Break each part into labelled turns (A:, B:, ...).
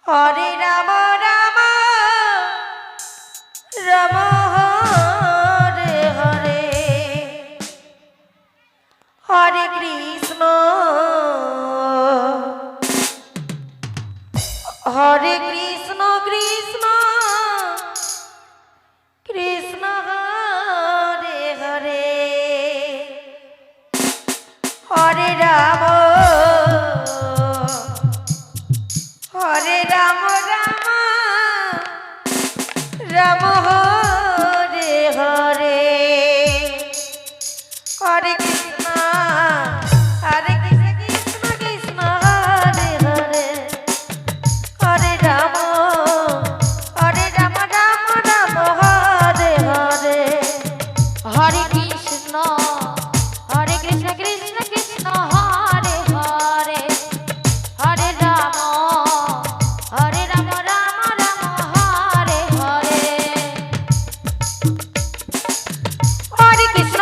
A: Hare Ram Ram Ram Hare Hare Hare Krishna Hare Krishna Krishna Krishna Hare Hare Hare Ram Hare Ram Ram Ram Hare Hare Hare Krishna Krishna Krishna Hare Hare Hare Ram Ram Ram Hare Hare
B: Hare Krishna Krishna Krishna Hare Hare Hare Ram Ram Ram Hare Hare
A: Hare Krishna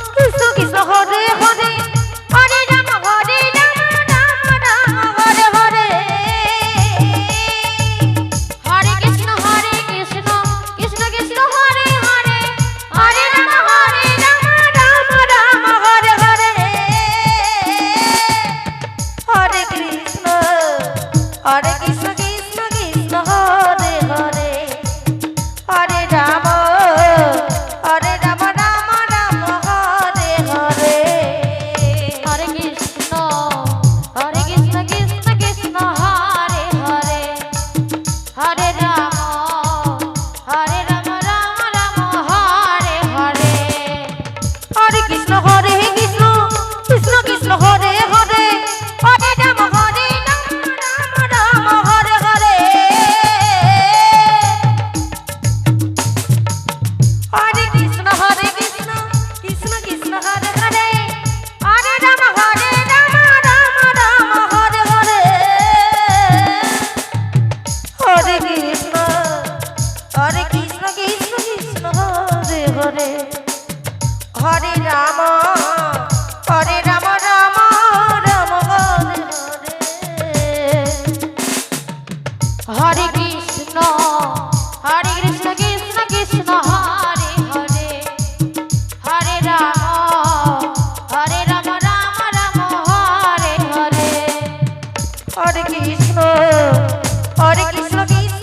A: Krishna Krishna Hare Hare Hare Ram Ram Ram Hare Hare
B: Hare Krishna Krishna Krishna Hare Hare Hare Ram
A: Ram Ram Hare Hare Hare Krishna Krishna Krishna Hare Hare Hare Ram Ram Ram Hare Hare
B: Hare Krishna Krishna Krishna Hare Hare Hare Ram Ram Ram Hare Hare
A: Hare Krishna Krishna Krishna Hare Hare Hare Ram Ram Hare Hare Hare Krishna Krishna Krishna Hare Hare Hare Ram Ram Hare Hare Hare Krishna Krishna Krishna Hare Hare Hare Ram Ram Ram Hare Hare
B: Hare Krishna Krishna Krishna Hare Hare Hare Ram Ram Ram Hare Hare
A: Hare Krishna Krishna